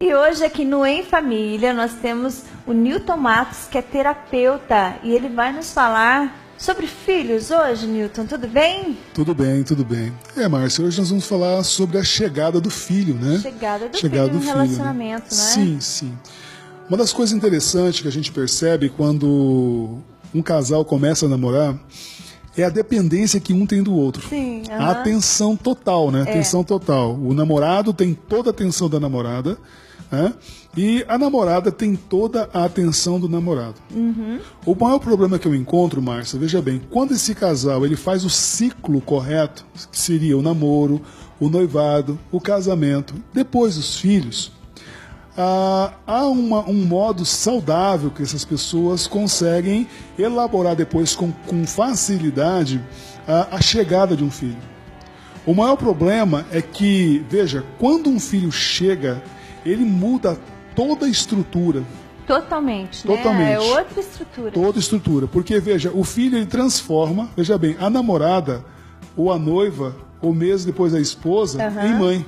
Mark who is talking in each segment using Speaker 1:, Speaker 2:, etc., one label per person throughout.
Speaker 1: E hoje aqui no Em Família nós temos o Newton Matos, que é terapeuta, e ele vai nos falar sobre filhos hoje, Newton. Tudo bem?
Speaker 2: Tudo bem, tudo bem. Márcia, hoje nós vamos falar sobre a chegada do filho, né?
Speaker 1: Chegada do filho no relacionamento, né?
Speaker 2: Sim, sim. Uma das coisas interessantes que a gente percebe quando um casal começa a namorar é a dependência que um tem do outro.
Speaker 1: Sim,
Speaker 2: A atenção total, né? Atenção total. O namorado tem toda a atenção da namorada, né? E a namorada tem toda a atenção do namorado. O maior problema que eu encontro, Márcia, veja bem, quando esse casal ele faz o ciclo correto, que seria o namoro, o noivado, o casamento, depois os filhos, há um modo saudável que essas pessoas conseguem elaborar depois com facilidade a chegada de um filho. O maior problema é que, veja, quando um filho chega, ele muda toda a estrutura.
Speaker 1: Totalmente,
Speaker 2: Totalmente.
Speaker 1: né? É outra estrutura.
Speaker 2: Toda estrutura. Porque, veja, o filho ele transforma, veja bem, a namorada, ou a noiva, ou mesmo depois a esposa, em mãe.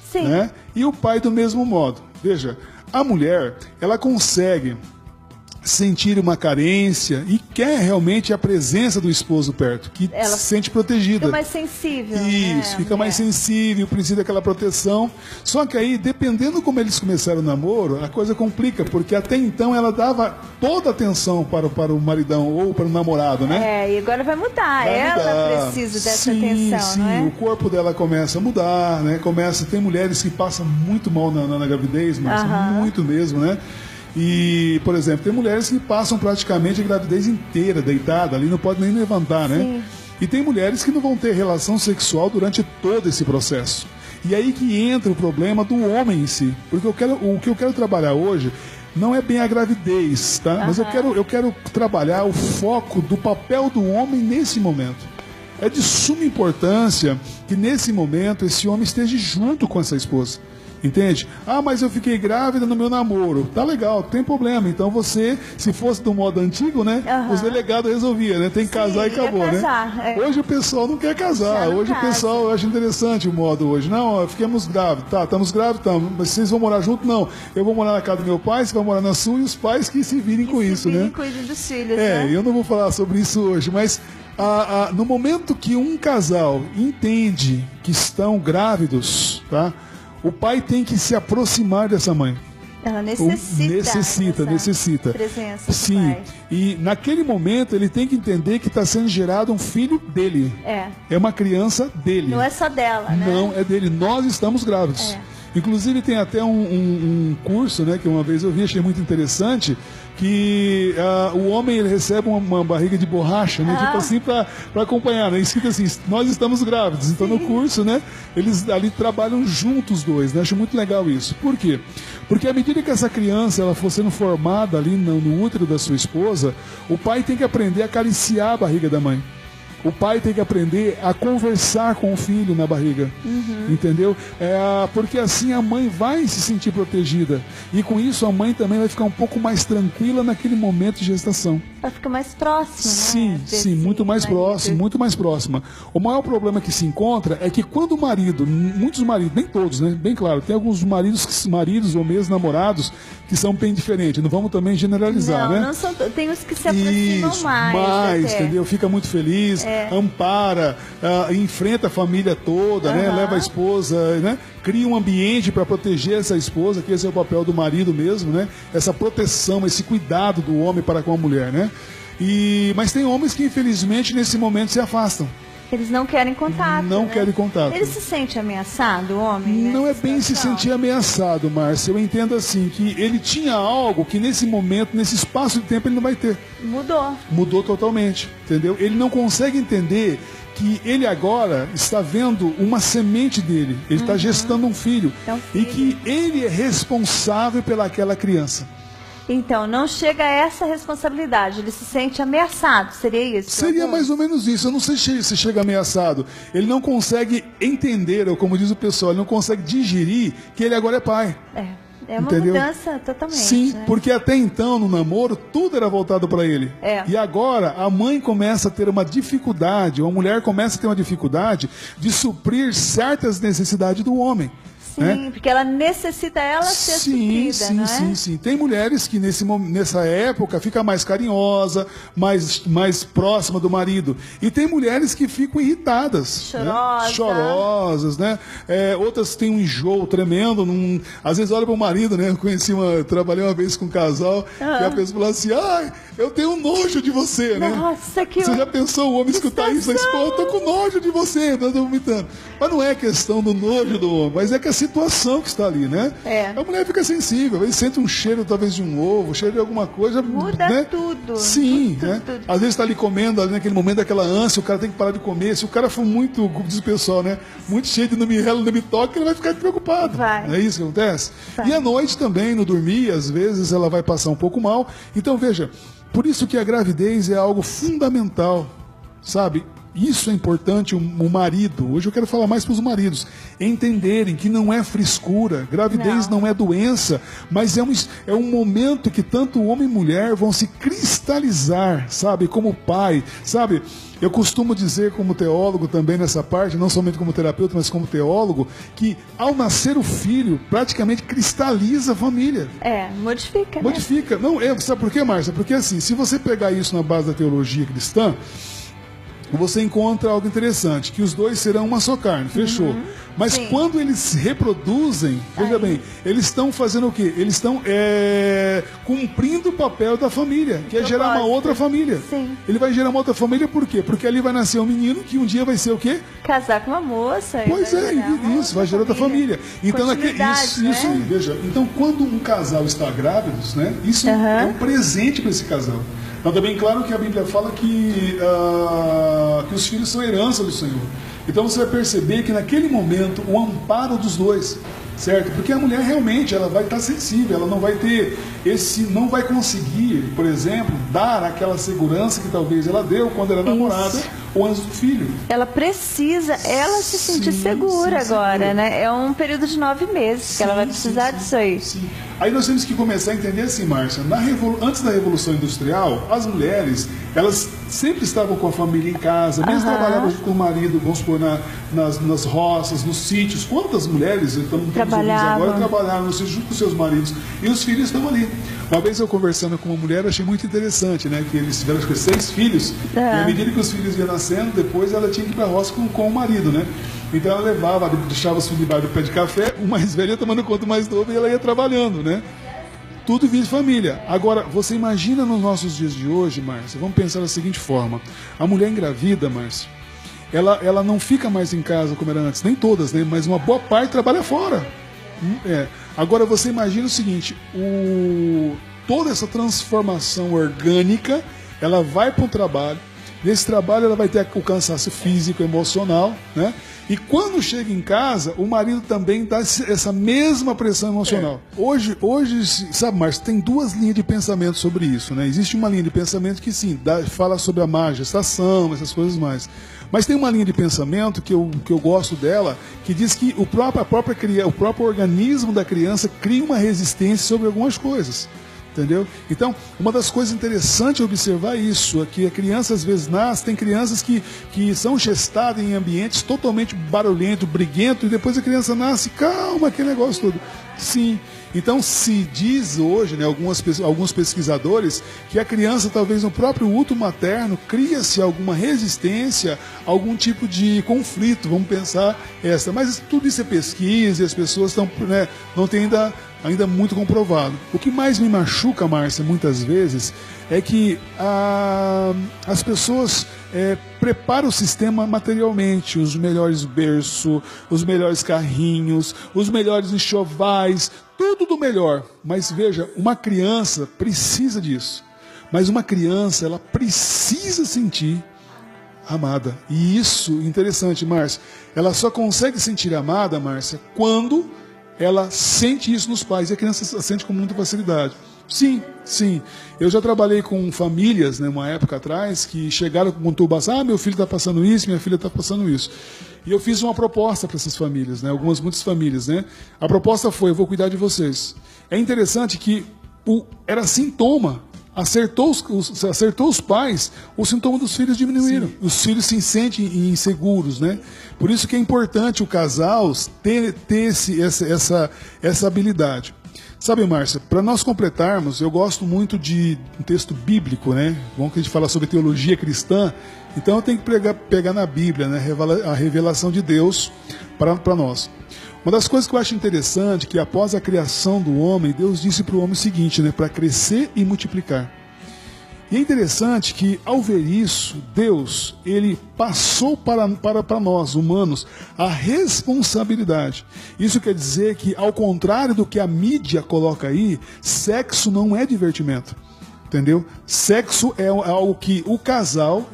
Speaker 1: Sim.
Speaker 2: Né? E o pai do mesmo modo. Veja, a mulher, ela consegue sentir uma carência e quer realmente a presença do esposo perto, que
Speaker 1: Ela
Speaker 2: se sente protegida.
Speaker 1: Fica mais sensível.
Speaker 2: Isso,
Speaker 1: né,
Speaker 2: fica mais sensível, precisa daquela proteção. Só que aí, dependendo como eles começaram o namoro, a coisa complica, porque até então ela dava toda a atenção para o maridão ou para o namorado, né?
Speaker 1: E agora vai mudar.
Speaker 2: Vai
Speaker 1: Ela
Speaker 2: mudar.
Speaker 1: precisa dessa
Speaker 2: Sim,
Speaker 1: atenção,
Speaker 2: sim,
Speaker 1: não é?
Speaker 2: o corpo dela começa a mudar, né? Tem mulheres que passam muito mal na gravidez, mas muito mesmo, né? E, por exemplo, tem mulheres que passam praticamente a gravidez inteira deitada ali, não pode nem levantar, né?
Speaker 1: Sim.
Speaker 2: E tem mulheres que não vão ter relação sexual durante todo esse processo. E aí que entra o problema do homem em si. Porque o que eu quero trabalhar hoje não é bem a gravidez, tá? Mas eu quero trabalhar o foco do papel do homem nesse momento. É de suma importância que nesse momento esse homem esteja junto com essa esposa. Entende? Mas eu fiquei grávida no meu namoro. Tá legal, tem problema. Então você, se fosse do modo antigo, né? Os delegados resolviam, né? Tem que casar e acabou,
Speaker 1: casar,
Speaker 2: né? Hoje o pessoal não quer casar. Hoje o pessoal, eu acho interessante o modo hoje. Não, ficamos grávidos. Tá, estamos grávidos, estamos. Mas vocês vão morar junto? Não. Eu vou morar na casa do meu pai, você vai morar na sua, e os pais que se virem com isso, né?
Speaker 1: Cuidem dos filhos, né?
Speaker 2: Eu não vou falar sobre isso hoje, mas no momento que um casal entende que estão grávidos, tá? O pai tem que se aproximar dessa mãe.
Speaker 1: Ela necessita. Presença.
Speaker 2: Sim.
Speaker 1: Pai.
Speaker 2: E naquele momento ele tem que entender que está sendo gerado um filho dele. É uma criança dele.
Speaker 1: Não é só dela, né?
Speaker 2: Não, é dele. Nós estamos grávidos. Inclusive tem até um curso, né, que uma vez eu vi, achei muito interessante, que o homem ele recebe uma barriga de borracha, né, tipo assim, para acompanhar, né, escrito assim, nós estamos grávidos. Então no curso, né, eles ali trabalham juntos os dois, né, acho muito legal isso. Por quê? Porque à medida que essa criança ela for sendo formada ali no útero da sua esposa, o pai tem que aprender a acariciar a barriga da mãe. O pai tem que aprender a conversar com o filho na barriga, entendeu? Porque assim a mãe vai se sentir protegida. E com isso a mãe também vai ficar um pouco mais tranquila naquele momento de gestação.
Speaker 1: Ela fica mais próxima, né?
Speaker 2: Sim, muito mais próximo, muito mais próxima. O maior problema que se encontra é que quando o marido, muitos maridos, nem todos, né? Bem claro, tem alguns maridos ou mesmo namorados que são bem diferentes. Não vamos também generalizar, né?
Speaker 1: Não são, tem os que se aproximam mais,
Speaker 2: entendeu? Fica muito feliz, ampara, enfrenta a família toda, né? Leva a esposa, né? Cria um ambiente para proteger essa esposa, que esse é o papel do marido mesmo, né? Essa proteção, esse cuidado do homem para com a mulher, né? Mas tem homens que infelizmente nesse momento se afastam.
Speaker 1: Eles não querem contato.
Speaker 2: Não querem contato.
Speaker 1: Ele se sente ameaçado, o homem?
Speaker 2: Não é bem se sentir ameaçado, Márcia. Eu entendo assim, que ele tinha algo que nesse momento, nesse espaço de tempo, ele não vai ter. Mudou totalmente, entendeu? Ele não consegue entender que ele agora está vendo uma semente dele. Ele está gestando um filho. E que ele é responsável pelaquela criança.
Speaker 1: Então, não chega a essa responsabilidade, ele se sente ameaçado, seria isso?
Speaker 2: Seria mais ou menos isso, eu não sei se chega ameaçado. Ele não consegue entender, ou como diz o pessoal, ele não consegue digerir que ele agora é pai.
Speaker 1: É uma mudança totalmente.
Speaker 2: Sim,
Speaker 1: né?
Speaker 2: porque até então, no namoro, tudo era voltado para ele. E agora, a mãe começa a ter uma dificuldade, ou a mulher começa a ter uma dificuldade de suprir certas necessidades do homem.
Speaker 1: Sim,
Speaker 2: né?
Speaker 1: porque ela necessita ser suprida, não é?
Speaker 2: Sim. Tem mulheres que nessa época fica mais carinhosa, mais próxima do marido. E tem mulheres que ficam irritadas. Chorosas, né? Outras têm um enjoo tremendo. Às vezes olha para o marido, né? Trabalhei uma vez com um casal, e a pessoa falou assim, eu tenho nojo de você, né?
Speaker 1: Nossa, que
Speaker 2: Você já pensou o homem escutar isso? Eu tô com nojo de você, tá vomitando. Mas não é questão do nojo do homem, mas é que a situação que está ali, né? A mulher fica sensível, às vezes sente um cheiro talvez de um ovo, cheiro de alguma coisa.
Speaker 1: Muda,
Speaker 2: né?
Speaker 1: tudo.
Speaker 2: Sim,
Speaker 1: tudo,
Speaker 2: né?
Speaker 1: tudo.
Speaker 2: Às vezes está ali comendo, ali naquele momento daquela ânsia, o cara tem que parar de comer. Se o cara for muito, como diz o pessoal, né? Muito cheio de não me rela, não me toca, ele vai ficar preocupado.
Speaker 1: Vai.
Speaker 2: Não é isso que acontece?
Speaker 1: Vai.
Speaker 2: E à noite também, no dormir, às vezes ela vai passar um pouco mal. Então, veja, por isso que a gravidez é algo fundamental, sabe? Isso é importante, o marido, hoje eu quero falar mais para os maridos, entenderem que não é frescura, gravidez não é doença, mas é um momento que tanto homem e mulher vão se cristalizar, sabe, como pai, sabe? Eu costumo dizer como teólogo também nessa parte, não somente como terapeuta, mas como teólogo, que ao nascer o filho, praticamente cristaliza a família.
Speaker 1: Modifica, né?
Speaker 2: Modifica. Não, sabe por quê, Márcia? Porque assim, se você pegar isso na base da teologia cristã, você encontra algo interessante, que os dois serão uma só carne, fechou. Mas quando eles se reproduzem, veja bem, eles estão fazendo o quê? Eles estão cumprindo o papel da família, que é gerar uma outra família.
Speaker 1: Sim.
Speaker 2: Ele vai gerar uma outra família por quê? Porque ali vai nascer um menino que um dia vai ser o quê?
Speaker 1: Casar com uma moça.
Speaker 2: Pois isso, vai gerar outra família. Então, isso,
Speaker 1: né?
Speaker 2: veja, então quando um casal está grávido, né, isso é um presente para esse casal. Então, também claro que a Bíblia fala que os filhos são herança do Senhor. Então você vai perceber que naquele momento o amparo dos dois, certo? Porque a mulher realmente ela vai estar sensível, ela não vai ter não vai conseguir, por exemplo, dar aquela segurança que talvez ela deu quando era namorada ou antes do filho.
Speaker 1: Ela precisa, se sentir segura agora, né? É um período de 9 meses que ela vai precisar disso aí.
Speaker 2: Sim. Aí nós temos que começar a entender assim, Márcia, antes da Revolução Industrial, as mulheres, elas sempre estavam com a família em casa, mesmo trabalhavam com o marido, vamos supor, nas roças, nos sítios. Quantas mulheres agora trabalharam no sítio junto com seus maridos? E os filhos estão ali. Uma vez eu conversando com uma mulher, achei muito interessante, né? Que eles tiveram 6 filhos, e à medida que os filhos iam nascendo, depois ela tinha que ir para a roça com o marido, né? Então ela levava, deixava os filhos debaixo do pé de café, o mais velho ia tomando conta do mais novo e ela ia trabalhando, né? Tudo via de família. Agora, você imagina nos nossos dias de hoje, Márcia, vamos pensar da seguinte forma. A mulher engravida, Márcia, ela não fica mais em casa como era antes, nem todas, né? Mas uma boa parte trabalha fora. Agora, você imagina o seguinte, toda essa transformação orgânica, ela vai para o trabalho. Nesse trabalho ela vai ter o cansaço físico, emocional, né? E quando chega em casa, o marido também dá essa mesma pressão emocional. Hoje, sabe, Márcio, tem 2 linhas de pensamento sobre isso, né? Existe uma linha de pensamento que sim, fala sobre a má gestação, essas coisas mais. Mas tem uma linha de pensamento que eu gosto dela, que diz que o próprio organismo da criança cria uma resistência sobre algumas coisas. Entendeu? Então, uma das coisas interessantes é observar isso, é que a criança às vezes nasce, tem crianças que são gestadas em ambientes totalmente barulhentos, briguentos, e depois a criança nasce, calma, aquele negócio todo. Sim. Então se diz hoje, né, alguns pesquisadores, que a criança, talvez no próprio útero materno, cria-se alguma resistência, algum tipo de conflito, vamos pensar essa. Mas tudo isso é pesquisa e as pessoas não têm ainda muito comprovado. O que mais me machuca, Márcia, muitas vezes, é que as pessoas preparam o sistema materialmente, os melhores berços, os melhores carrinhos, os melhores enxovais, tudo do melhor. Mas veja, uma criança precisa disso. Mas uma criança, ela precisa sentir amada. E isso, interessante, Márcia, ela só consegue sentir amada, Márcia, quando ela sente isso nos pais, e a criança sente com muita facilidade. Sim. Eu já trabalhei com famílias, né, uma época atrás, que chegaram com conturbação, meu filho está passando isso, minha filha está passando isso. E eu fiz uma proposta para essas famílias, né, muitas famílias, né. A proposta foi, eu vou cuidar de vocês. É interessante que era sintoma. acertou os pais, o sintoma dos filhos diminuíram. Sim. Os filhos se sentem inseguros, né? Por isso que é importante o casal ter essa habilidade. Sabe, Márcia, para nós completarmos, eu gosto muito de um texto bíblico, né? Bom que a gente fala sobre teologia cristã, então eu tenho que pegar na Bíblia, né? A revelação de Deus para nós. Uma das coisas que eu acho interessante é que após a criação do homem, Deus disse para o homem o seguinte, né? Para crescer e multiplicar. E é interessante que, ao ver isso, Deus, ele passou para nós, humanos, a responsabilidade. Isso quer dizer que, ao contrário do que a mídia coloca aí, sexo não é divertimento. Entendeu? Sexo é algo que o casal,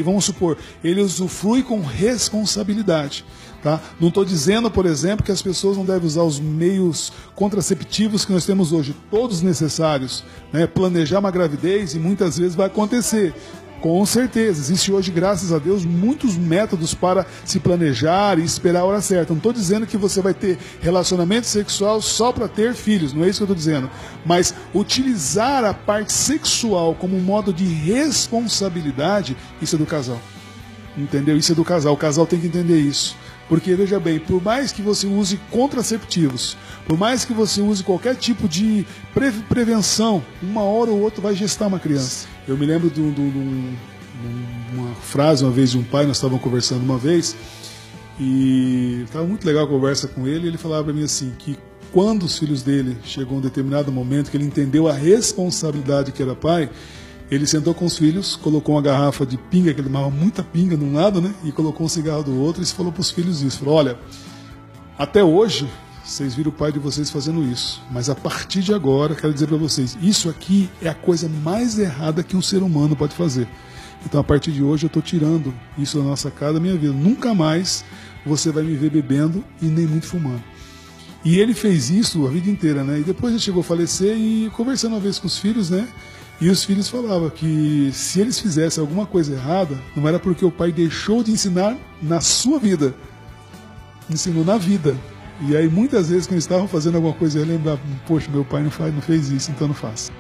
Speaker 2: vamos supor, ele usufrui com responsabilidade. Tá? Não estou dizendo, por exemplo, que as pessoas não devem usar os meios contraceptivos que nós temos hoje, todos necessários, né? Planejar uma gravidez, e muitas vezes vai acontecer. Com certeza, existe hoje, graças a Deus, muitos métodos para se planejar e esperar a hora certa. Não estou dizendo que você vai ter relacionamento sexual só para ter filhos, não é isso que eu estou dizendo. Mas utilizar a parte sexual como um modo de responsabilidade, isso é do casal. Entendeu? Isso é do casal. O casal tem que entender isso. Porque, veja bem, por mais que você use contraceptivos, por mais que você use qualquer tipo de prevenção, uma hora ou outra vai gestar uma criança. Eu me lembro de uma frase uma vez de um pai, nós estávamos conversando uma vez, e estava muito legal a conversa com ele, e ele falava para mim assim, que quando os filhos dele chegou a um determinado momento, que ele entendeu a responsabilidade que era pai, ele sentou com os filhos, colocou uma garrafa de pinga, que ele tomava muita pinga de um lado, né? E colocou um cigarro do outro e falou para os filhos isso. Falou, olha, até hoje, vocês viram o pai de vocês fazendo isso. Mas a partir de agora, quero dizer para vocês, isso aqui é a coisa mais errada que um ser humano pode fazer. Então, a partir de hoje, eu estou tirando isso da nossa casa, da minha vida. Nunca mais você vai me ver bebendo e nem muito fumando. E ele fez isso a vida inteira, né? E depois ele chegou a falecer e conversando uma vez com os filhos, né? E os filhos falavam que se eles fizessem alguma coisa errada, não era porque o pai deixou de ensinar na sua vida, ensinou na vida. E aí muitas vezes quando eles estavam fazendo alguma coisa, eu lembrava, poxa, meu pai não fez isso, então não faça.